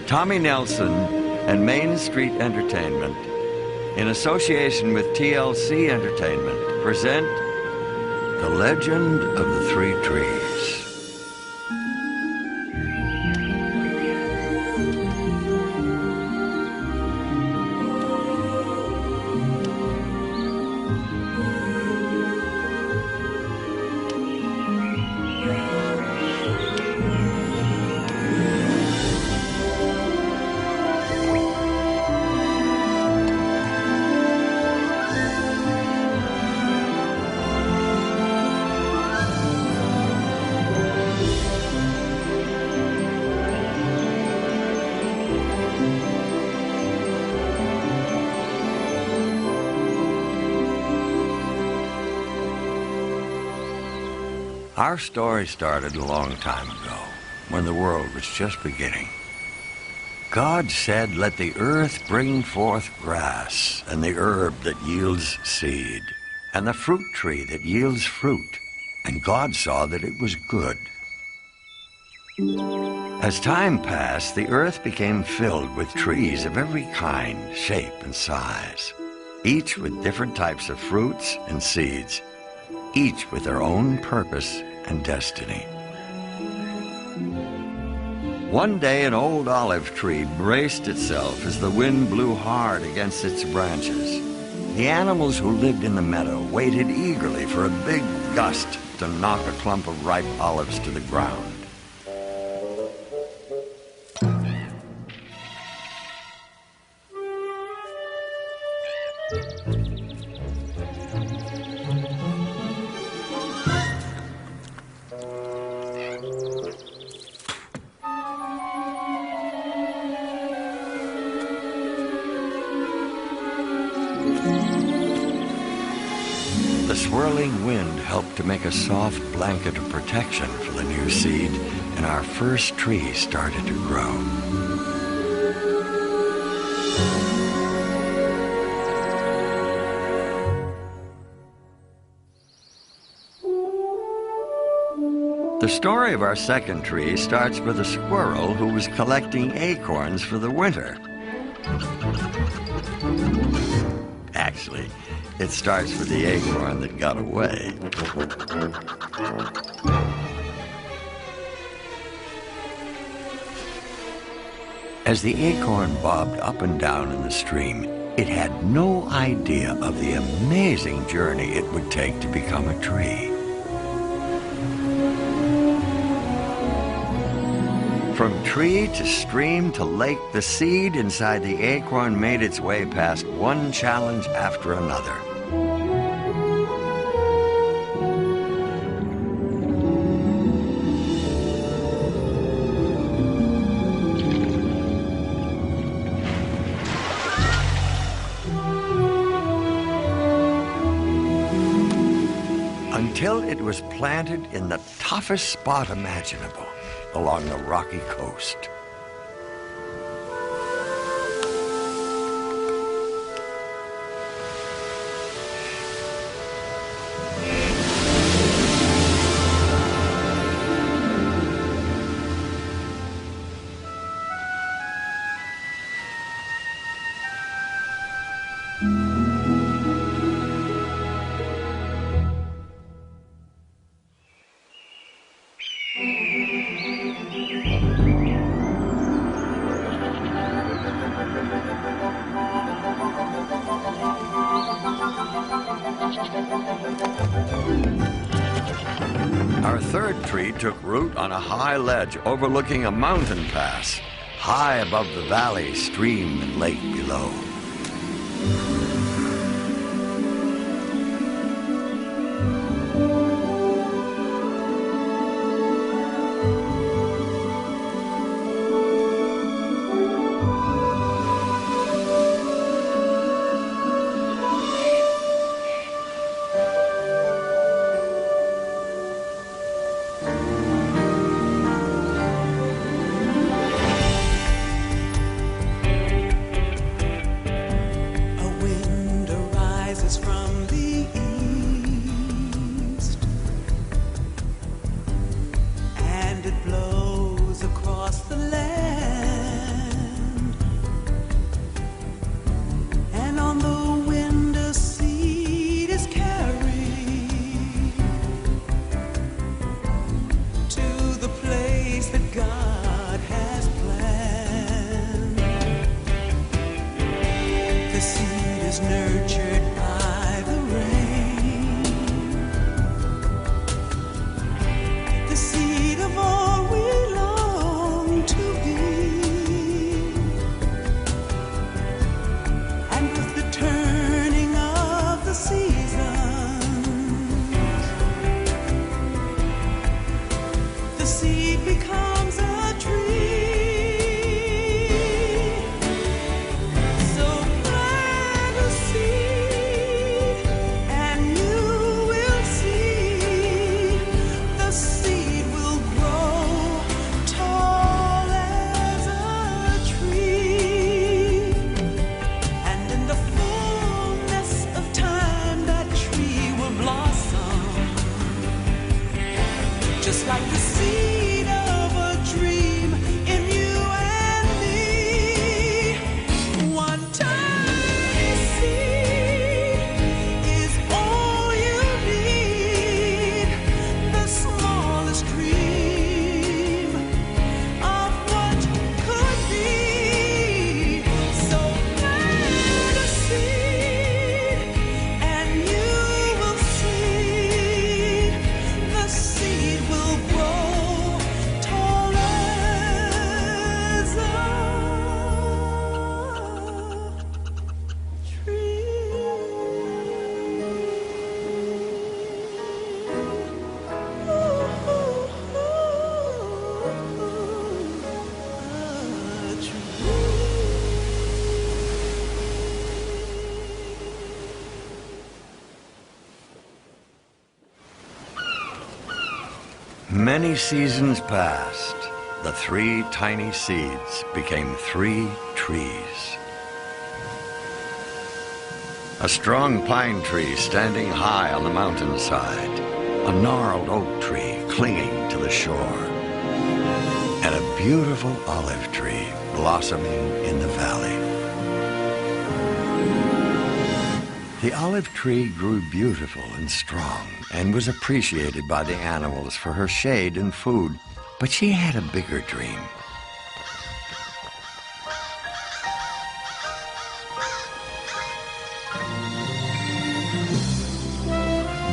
Tommy Nelson and Main Street Entertainment, in association with TLC Entertainment, present The Legend of the Three Trees. Our story started a long time ago, when the world was just beginning. God said, "Let the earth bring forth grass, and the herb that yields seed, and the fruit tree that yields fruit." And God saw that it was good. As time passed, the earth became filled with trees of every kind, shape, and size, each with different types of fruits and seeds, each with their own purpose and destiny. One day, an old olive tree braced itself as the wind blew hard against its branches. The animals who lived in the meadow waited eagerly for a big gust to knock a clump of ripe olives to the ground. The swirling wind helped to make a soft blanket of protection for the new seed, and our first tree started to grow. The story of our second tree starts with a squirrel who was collecting acorns for the winter. Actually, it starts with the acorn that got away. As the acorn bobbed up and down in the stream, it had no idea of the amazing journey it would take to become a tree. From tree to stream to lake, the seed inside the acorn made its way past one challenge after another. Until it was planted in the toughest spot imaginable, along the rocky coast. Our third tree took root on a high ledge overlooking a mountain pass, high above the valley, stream, and lake below. Many seasons passed. The 3 tiny seeds became 3 trees. A strong pine tree standing high on the mountainside, a gnarled oak tree clinging to the shore, and a beautiful olive tree blossoming in the valley. The olive tree grew beautiful and strong and was appreciated by the animals for her shade and food, but she had a bigger dream.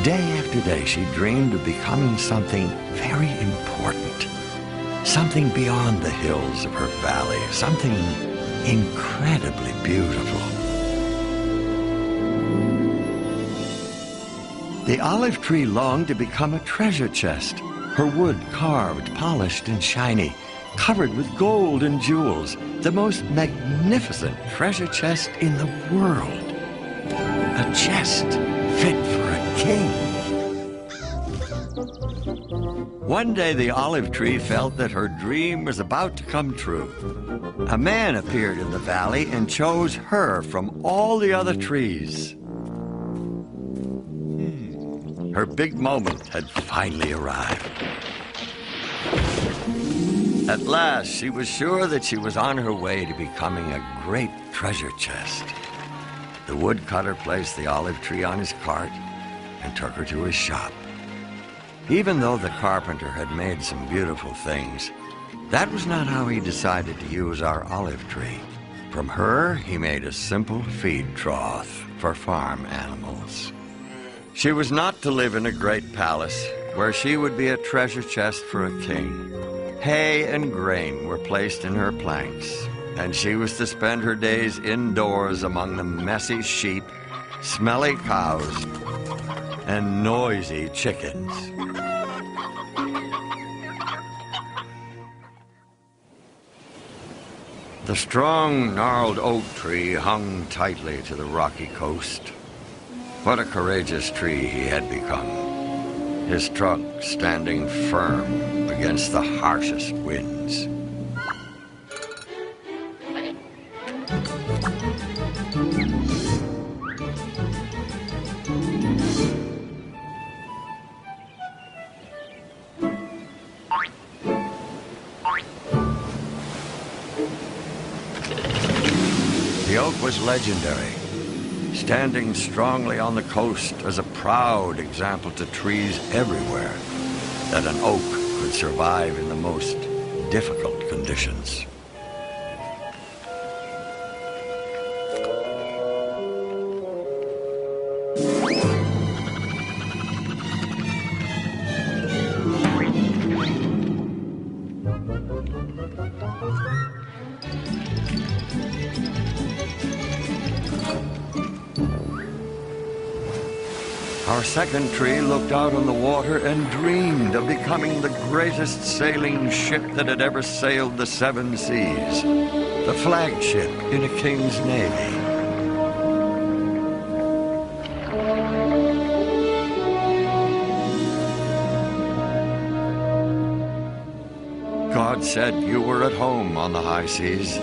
Day after day, she dreamed of becoming something very important, something beyond the hills of her valley, something incredibly beautiful. The olive tree longed to become a treasure chest, her wood carved, polished, and shiny, covered with gold and jewels, the most magnificent treasure chest in the world. A chest fit for a king. One day the olive tree felt that her dream was about to come true. A man appeared in the valley and chose her from all the other trees. Her big moment had finally arrived. At last, she was sure that she was on her way to becoming a great treasure chest. The woodcutter placed the olive tree on his cart and took her to his shop. Even though the carpenter had made some beautiful things, that was not how he decided to use our olive tree. From her, he made a simple feed trough for farm animals. She was not to live in a great palace where she would be a treasure chest for a king. Hay and grain were placed in her planks, and she was to spend her days indoors among the messy sheep, smelly cows, and noisy chickens. The strong, gnarled oak tree hung tightly to the rocky coast. What a courageous tree he had become, his trunk standing firm against the harshest winds. The oak was legendary, standing strongly on the coast as a proud example to trees everywhere that an oak could survive in the most difficult conditions. Our second tree looked out on the water and dreamed of becoming the greatest sailing ship that had ever sailed the 7 seas, the flagship in a king's navy. God said you were at home on the high seas.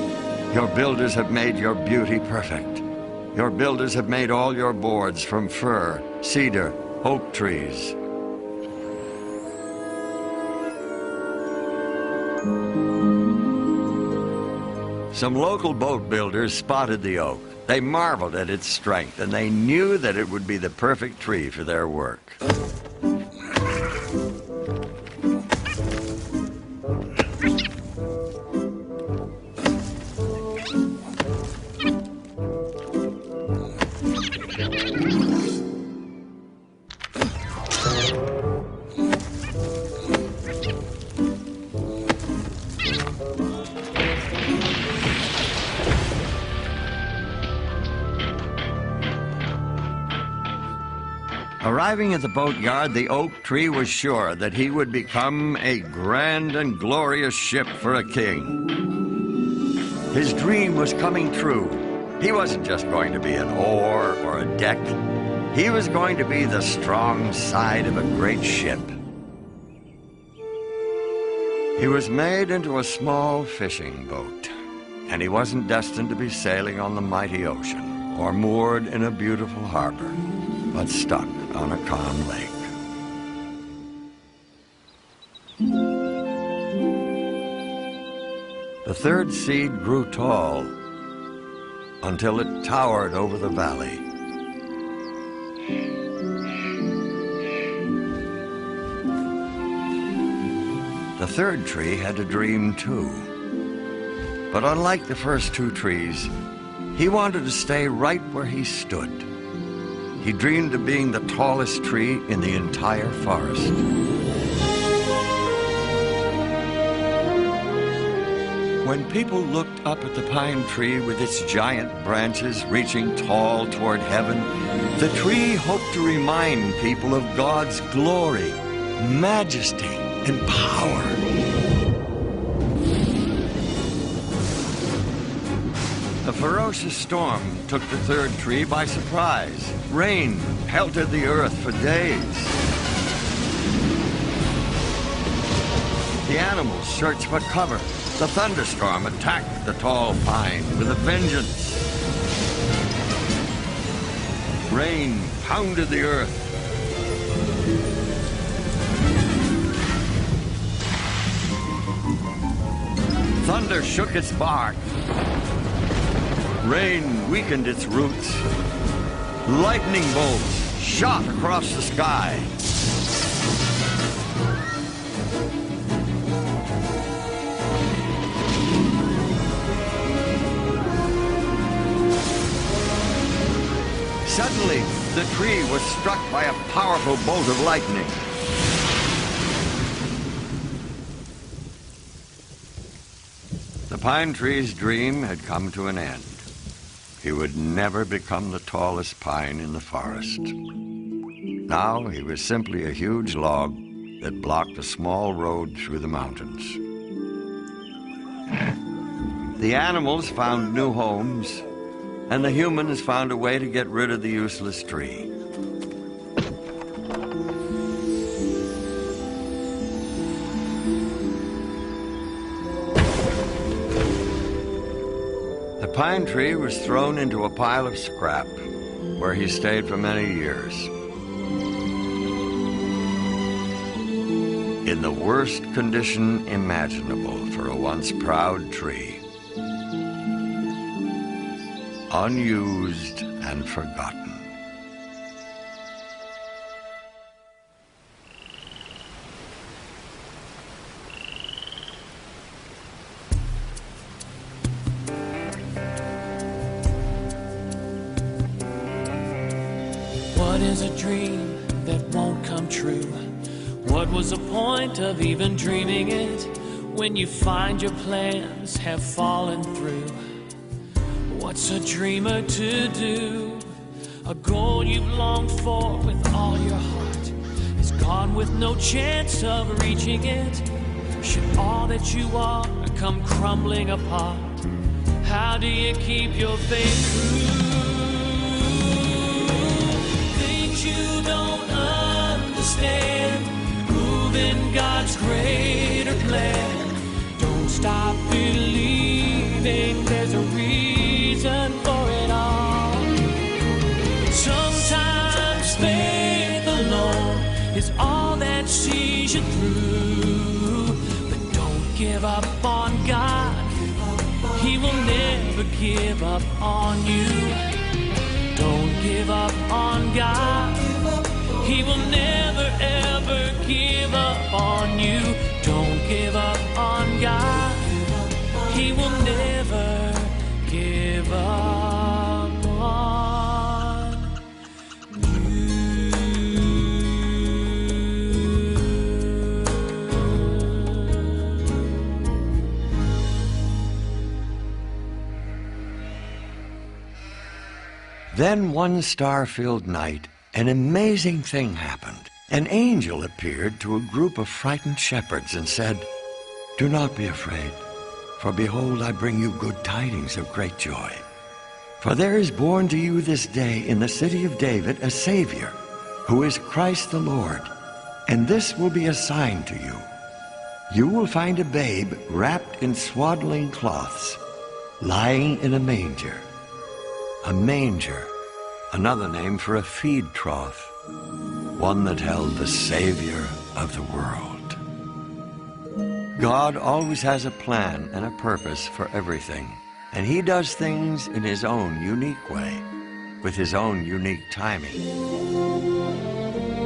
Your builders have made your beauty perfect. Your builders have made all your boards from fir, cedar, oak trees. Some local boat builders spotted the oak. They marveled at its strength, and they knew that it would be the perfect tree for their work. Arriving at the boatyard, the oak tree was sure that he would become a grand and glorious ship for a king. His dream was coming true. He wasn't just going to be an oar or a deck. He was going to be the strong side of a great ship. He was made into a small fishing boat, and he wasn't destined to be sailing on the mighty ocean or moored in a beautiful harbor, but stuck on a calm lake. The third seed grew tall until it towered over the valley. The third tree had a dream too. But unlike the first two trees, he wanted to stay right where he stood. He dreamed of being the tallest tree in the entire forest. When people looked up at the pine tree with its giant branches reaching tall toward heaven, the tree hoped to remind people of God's glory, majesty, and power. A ferocious storm took the third tree by surprise. Rain pelted the earth for days. The animals searched for cover. The thunderstorm attacked the tall pine with a vengeance. Rain pounded the earth. Thunder shook its bark. Rain weakened its roots. Lightning bolts shot across the sky. Suddenly, the tree was struck by a powerful bolt of lightning. The pine tree's dream had come to an end. He would never become the tallest pine in the forest. Now he was simply a huge log that blocked a small road through the mountains. The animals found new homes, and the humans found a way to get rid of the useless tree. The pine tree was thrown into a pile of scrap, where he stayed for many years. In the worst condition imaginable for a once proud tree. Unused and forgotten. What is a dream that won't come true? What was the point of even dreaming it when you find your plans have fallen through? What's a dreamer to do? A goal you've longed for with all your heart is gone with no chance of reaching it. Should all that you are come crumbling apart, how do you keep your faith true? Things you don't understand, moving God's greater plan. Don't stop believing there's a reason for it all. Sometimes faith alone is all that sees you through. But don't give up on God. He will never give up on you. Don't give up on God. He will never ever give up on you. Don't give up on God. He will never give up on you. Then one star-filled night, an amazing thing happened. An angel appeared to a group of frightened shepherds and said, "Do not be afraid, for behold, I bring you good tidings of great joy. For there is born to you this day in the city of David a Savior, who is Christ the Lord. And this will be a sign to you. you will find a babe wrapped in swaddling cloths, lying in a manger. A manger, another name for a feed trough, one that held the Savior of the world. God always has a plan and a purpose for everything, and he does things in his own unique way, with his own unique timing.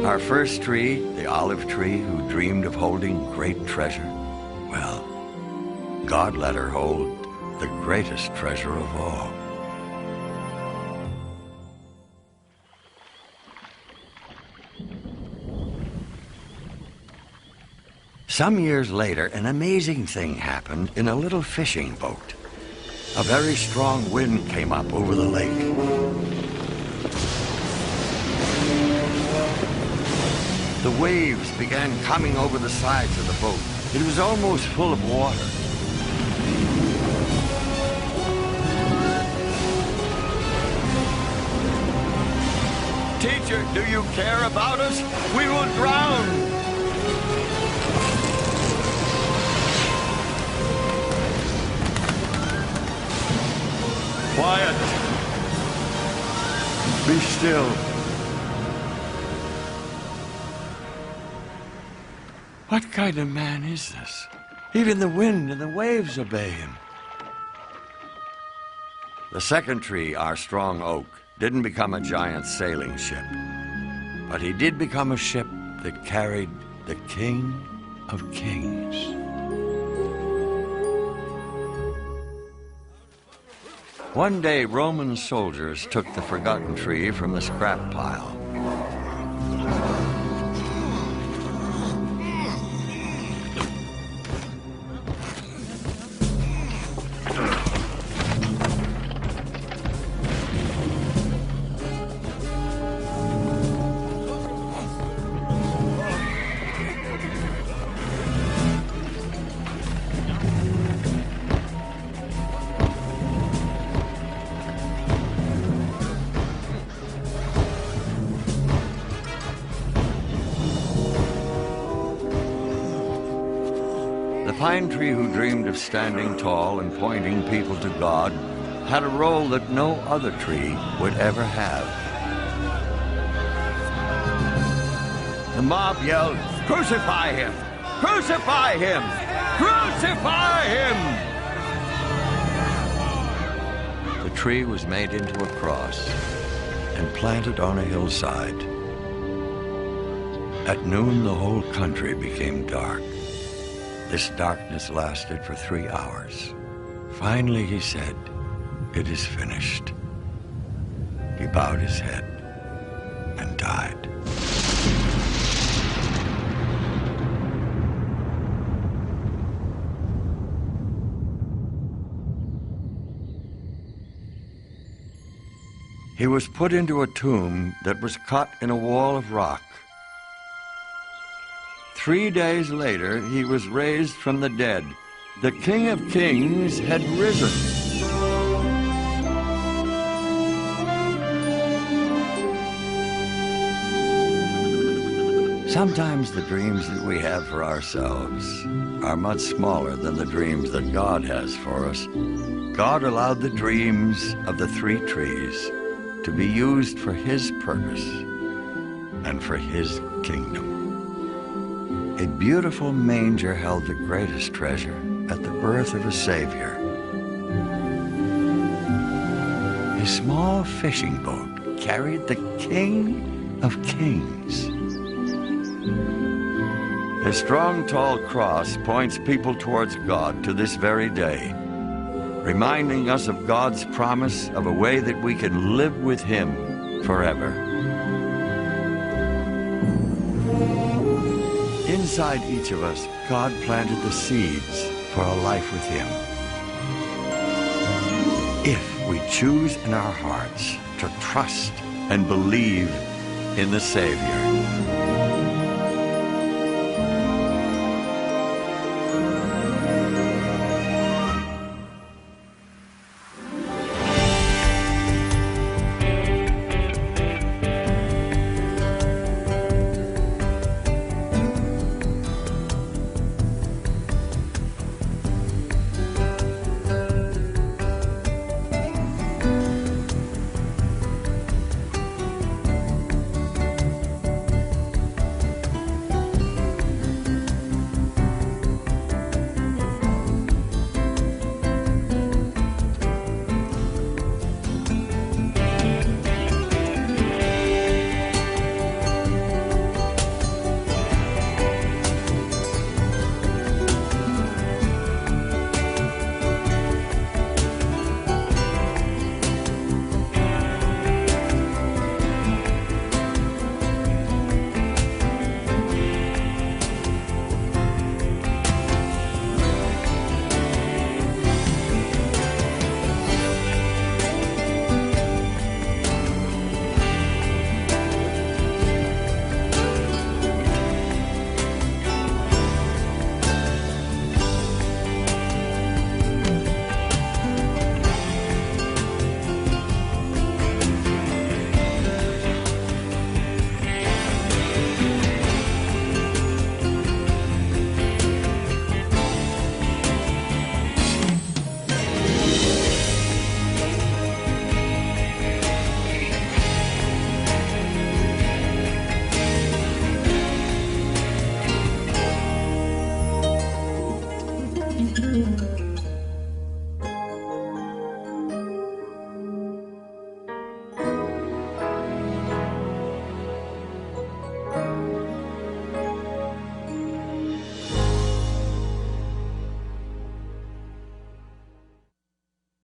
Our first tree, the olive tree who dreamed of holding great treasure, well, God let her hold the greatest treasure of all. Some years later, an amazing thing happened in a little fishing boat. A very strong wind came up over the lake. The waves began coming over the sides of the boat. It was almost full of water. Teacher, do you care about us? We will drown! Quiet! Be still. What kind of man is this? Even the wind and the waves obey him. The second tree, our strong oak, didn't become a giant sailing ship, but he did become a ship that carried the King of Kings. One day, Roman soldiers took the forgotten tree from the scrap pile. The pine tree who dreamed of standing tall and pointing people to God had a role that no other tree would ever have. The mob yelled, "Crucify him! Crucify him! Crucify him!" The tree was made into a cross and planted on a hillside. At noon, the whole country became dark. This darkness lasted for 3 hours. Finally, he said, "It is finished." He bowed his head and died. He was put into a tomb that was cut in a wall of rock. 3 days later, he was raised from the dead. The King of Kings had risen. Sometimes the dreams that we have for ourselves are much smaller than the dreams that God has for us. God allowed the dreams of the 3 trees to be used for his purpose and for his kingdom. A beautiful manger held the greatest treasure at the birth of a Savior. A small fishing boat carried the King of Kings. A strong, tall cross points people towards God to this very day, reminding us of God's promise of a way that we can live with him forever. Inside each of us, God planted the seeds for a life with him. If we choose in our hearts to trust and believe in the Savior.